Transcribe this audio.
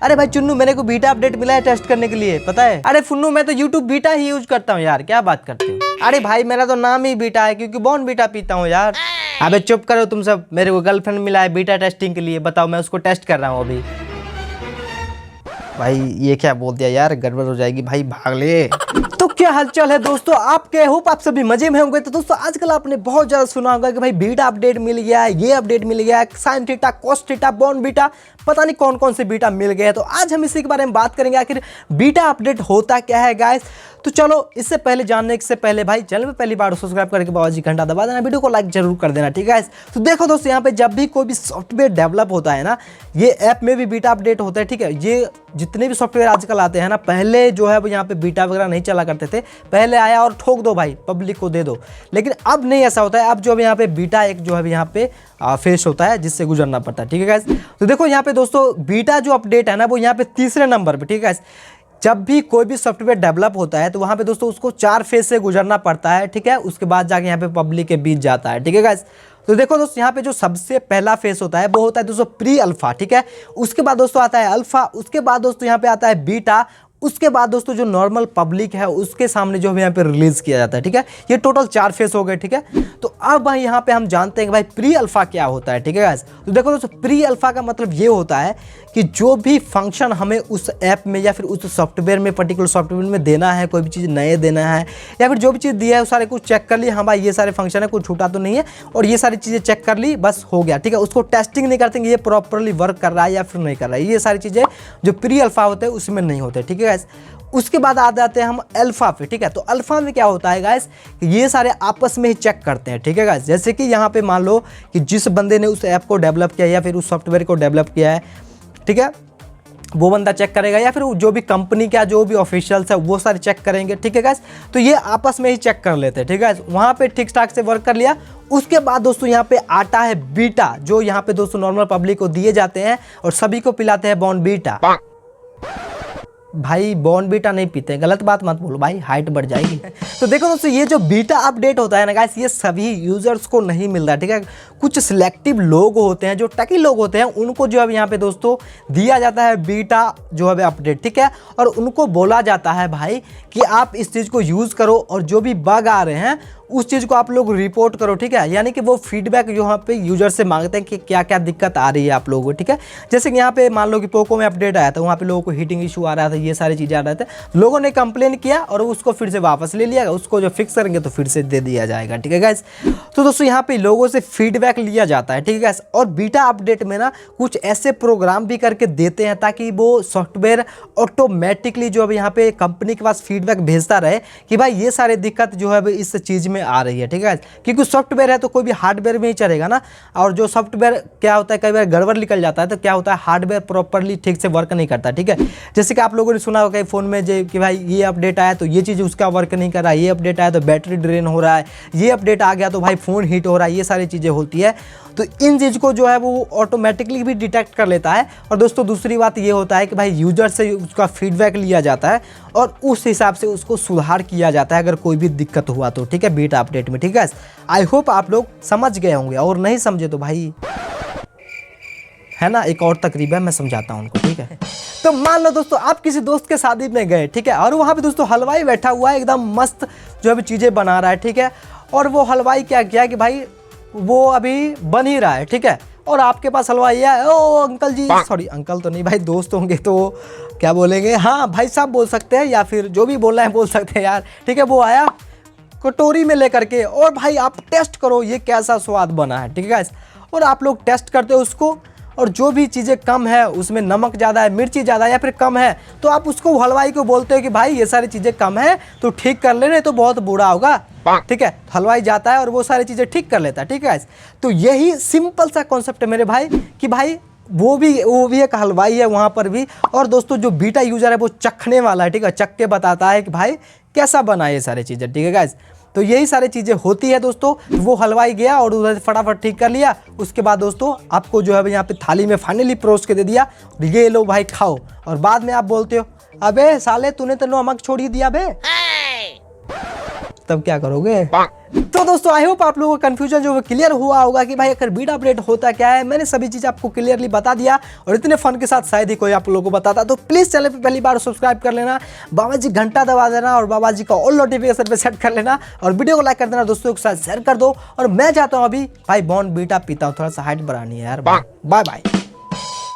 अरे भाई चुन्नू, मेरे को बीटा अपडेट मिला है टेस्ट करने के लिए, पता है। अरे फुन्नू, मैं तो यूट्यूब बीटा ही यूज करता हूँ यार, क्या बात करते हो। अरे भाई मेरा तो नाम ही बीटा है, क्योंकि बॉर्न बीटा पीता हूँ यार। अबे चुप करो तुम सब, मेरे को गर्लफ्रेंड मिला है बीटा टेस्टिंग के लिए, बताओ मैं उसको टेस्ट कर रहा हूँ अभी। भाई ये क्या बोल दिया यार, गड़बड़ हो जाएगी भाई, भाग ले। तो क्या हालचाल है दोस्तों आपके, होप आप सभी मजे में होंगे। तो दोस्तों आजकल आपने बहुत ज्यादा सुना होगा कि भाई बीटा अपडेट मिल गया है, ये अपडेट मिल गया है, sine theta, cos theta, born beta, पता नहीं कौन कौन से बीटा मिल गए हैं। तो आज हम इसी के बारे में बात करेंगे, आखिर बीटा अपडेट होता क्या है गाइस। तो चलो इससे पहले जानने से पहले भाई चैनल पे पहली बार सब्सक्राइब करके बाबाजी घंटा दबा देना, वीडियो को लाइक जरूर कर देना, ठीक है। तो देखो दोस्तों, यहाँ पे जब भी कोई भी सॉफ्टवेयर डेवलप होता है ना, ये ऐप में भी बीटा अपडेट होता है, ठीक है। ये जितने भी सॉफ्टवेयर आजकल आते हैं ना, पहले जो है वो यहाँ पे बीटा वगैरह नहीं चला करते थे, पहले आया और ठोक दो भाई, पब्लिक को दे दो। लेकिन अब नहीं ऐसा होता है, अब जो है यहाँ पे बीटा एक जो है यहाँ पे फेस होता है, जिससे गुजरना पड़ता है, ठीक है गाइस। तो देखो यहाँ पे दोस्तों बीटा जो अपडेट है ना, वो यहाँ पे तीसरे नंबर पे, ठीक है। जब भी कोई भी सॉफ्टवेयर डेवलप होता है तो वहाँ पे दोस्तों उसको 4 फेज से गुजरना पड़ता है, ठीक है। उसके बाद जाके यहाँ पे पब्लिक के बीच जाता है, ठीक है गाइस। तो देखो दोस्तों, यहाँ पे जो सबसे पहला फेस होता है वो होता है दोस्तों प्री अल्फा, ठीक है। उसके बाद दोस्तों आता है अल्फा, उसके बाद दोस्तों यहाँ पे आता है बीटा, उसके बाद दोस्तों जो नॉर्मल पब्लिक है उसके सामने जो है यहाँ पे रिलीज किया जाता है, ठीक है। ये टोटल 4 फेस हो गए, ठीक है। तो अब भाई यहाँ पे हम जानते हैं कि भाई प्री अल्फा क्या होता है, ठीक है गाइस। तो देखो दोस्तों, प्री अल्फा का मतलब ये होता है कि जो भी फंक्शन हमें उस ऐप में या फिर उस सॉफ्टवेयर में, पर्टिकुलर सॉफ्टवेयर में देना है, कोई भी चीज़ नए देना है या फिर जो भी चीज़ दिया है, सारे कुछ चेक कर ली, हाँ भाई ये सारे फंक्शन है, कुछ छूटा तो नहीं है, और ये सारी चीज़ें चेक कर ली, बस हो गया, ठीक है। उसको टेस्टिंग नहीं करते ये प्रॉपरली वर्क कर रहा है या फिर नहीं कर रहा है, ये सारी चीज़ें जो प्री अल्फा होते हैं उसमें नहीं होते, ठीक है गाइस। उसके बाद आ जाते हैं हम अल्फा पे, ठीक है। तो अल्फा में क्या होता है गाइस, ये सारे आपस में ही चेक करते हैं, ठीक है गाइस। जैसे कि यहाँ पे मान लो कि जिस बंदे ने उस ऐप को डेवलप किया या फिर उस सॉफ्टवेयर को डेवलप किया है, ठीक है, वो बंदा चेक करेगा, या फिर जो भी कंपनी का जो भी ऑफिशियल्स है वो सारे चेक करेंगे, ठीक है गाइस। तो ये आपस में ही चेक कर लेते हैं, ठीक है। वहाँ पे ठीक ठाक से वर्क कर लिया। उसके बाद दोस्तों यहाँ पे आता है बीटा, जो यहाँ पे दोस्तों नॉर्मल पब्लिक को दिए जाते हैं और सभी को पिलाते हैं बॉर्न बीटा। भाई बॉर्न बीटा नहीं पीते, गलत बात मत बोलो भाई, हाइट बढ़ जाएगी। तो देखो दोस्तों, ये जो बीटा अपडेट होता है ना गाइस, ये सभी यूजर्स को नहीं मिलता, ठीक है। कुछ सिलेक्टिव लोग होते हैं, जो टकी लोग होते हैं, उनको जो है यहाँ पे दोस्तों दिया जाता है बीटा जो है अपडेट, ठीक है। और उनको बोला जाता है भाई कि आप इस चीज़ को यूज़ करो और जो भी बग आ रहे हैं उस चीज़ को आप लोग रिपोर्ट करो, ठीक है। यानी कि वो फीडबैक जो यहाँ पे यूजर से मांगते हैं कि क्या क्या दिक्कत आ रही है आप लोगों को, ठीक है। जैसे कि यहाँ पे मान लो कि पोको में अपडेट आया था, वहाँ पे लोगों को हीटिंग इशू आ रहा था, ये सारी चीज़ें आ रहे थे, लोगों ने कंप्लेन किया और उसको फिर से वापस ले लिया, उसको जो फिक्स करेंगे तो फिर से दे दिया जाएगा, ठीक है गाइस। तो दोस्तों यहाँ पे लोगों से फीडबैक लिया जाता है, ठीक है गाइस। और बीटा अपडेट में ना कुछ ऐसे प्रोग्राम भी करके देते हैं ताकि वो सॉफ्टवेयर ऑटोमेटिकली जो है यहाँ पे कंपनी के पास फीडबैक भेजता रहे कि भाई ये सारी दिक्कत जो है इस चीज़ में आ रही है, ठीक है। क्योंकि सॉफ्टवेयर है तो कोई भी हार्डवेयर में ही चलेगा ना, और जो सॉफ्टवेयर क्या होता है कई बार गड़बड़ निकल जाता है, तो क्या होता है हार्डवेयर प्रॉपरली ठीक से वर्क नहीं करता, ठीक है। जैसे कि आप लोगों ने सुना होगा फ़ोन में जो कि भाई ये अपडेट आया तो ये चीज़ उसका वर्क नहीं कर रहा है, ये अपडेट आया तो बैटरी ड्रेन हो रहा है, ये अपडेट आ गया तो भाई फ़ोन हीट हो रहा है, ये सारी चीज़ें होती है। तो इन चीज़ को जो है वो ऑटोमेटिकली भी डिटेक्ट कर लेता है। और दोस्तों दूसरी बात ये होता है कि भाई यूजर से उसका फीडबैक लिया जाता है और उस हिसाब से उसको सुधार किया जाता है अगर कोई भी दिक्कत हुआ तो, ठीक है, बीटा अपडेट में, ठीक है। आई होप आप लोग समझ गए होंगे, और नहीं समझे तो भाई है ना, एक और तकरीब है, मैं समझाता हूँ उनको, ठीक है। तो मान लो दोस्तों आप किसी दोस्त के शादी में गए, ठीक है, और वहाँ पे दोस्तों हलवाई बैठा हुआ है, एकदम मस्त जो है चीज़ें बना रहा है, ठीक है। और वो हलवाई क्या किया कि भाई वो अभी बन ही रहा है, ठीक है। और आपके पास हलवाई है, ओ अंकल जी, सॉरी अंकल तो नहीं भाई, दोस्त होंगे तो क्या बोलेंगे, हाँ भाई साहब बोल सकते हैं, या फिर जो भी बोलना है बोल सकते हैं यार, ठीक है। वो आया कटोरी में लेकर के, और भाई आप टेस्ट करो ये कैसा स्वाद बना है, ठीक है गाइस। और आप लोग टेस्ट करते हो उसको, और जो भी चीज़ें कम है, उसमें नमक ज़्यादा है, मिर्ची ज़्यादा है या फिर कम है, तो आप उसको हलवाई को बोलते हो कि भाई ये सारी चीज़ें कम है तो ठीक कर ले, नहीं तो बहुत बुरा होगा, ठीक है। हलवाई जाता है और वो सारी चीज़ें ठीक कर लेता है, ठीक है। तो यही सिंपल सा कॉन्सेप्ट है मेरे भाई कि भाई वो भी एक हलवाई है वहाँ पर भी। और दोस्तों जो बीटा यूज़र है वो चखने वाला है, ठीक है, चख के बताता है कि भाई कैसा बना ये सारी चीज़ें, ठीक है गाइस। तो यही सारी चीज़ें होती है दोस्तों। वो हलवाई गया और उधर फटाफट ठीक कर लिया, उसके बाद दोस्तों आपको जो है यहाँ पे थाली में फाइनली परोस के दे दिया, ये लो भाई खाओ। और बाद में आप बोलते हो अबे साले तूने तो नमक छोड़ ही दिया बे। तब क्या करोगे? तो दोस्तों आई होप आप लोगों का कंफ्यूजन जो क्लियर हुआ होगा कि भाई अगर बीटा अपडेट होता क्या है। मैंने सभी चीज़ आपको क्लियरली बता दिया और इतने फन के साथ शायद ही कोई आप लोगों को बताता। तो प्लीज़ चैनल पे पहली बार सब्सक्राइब कर लेना, बाबा जी घंटा दबा देना और बाबा जी का ऑल नोटिफिकेशन पे सेट कर लेना और वीडियो को लाइक कर देना, दोस्तों के साथ शेयर कर दो। और मैं चाहता हूँ अभी भाई बॉर्न बीटा पीता हूँ, थोड़ा सा हाइट बढ़ानी है यार। Bye bye.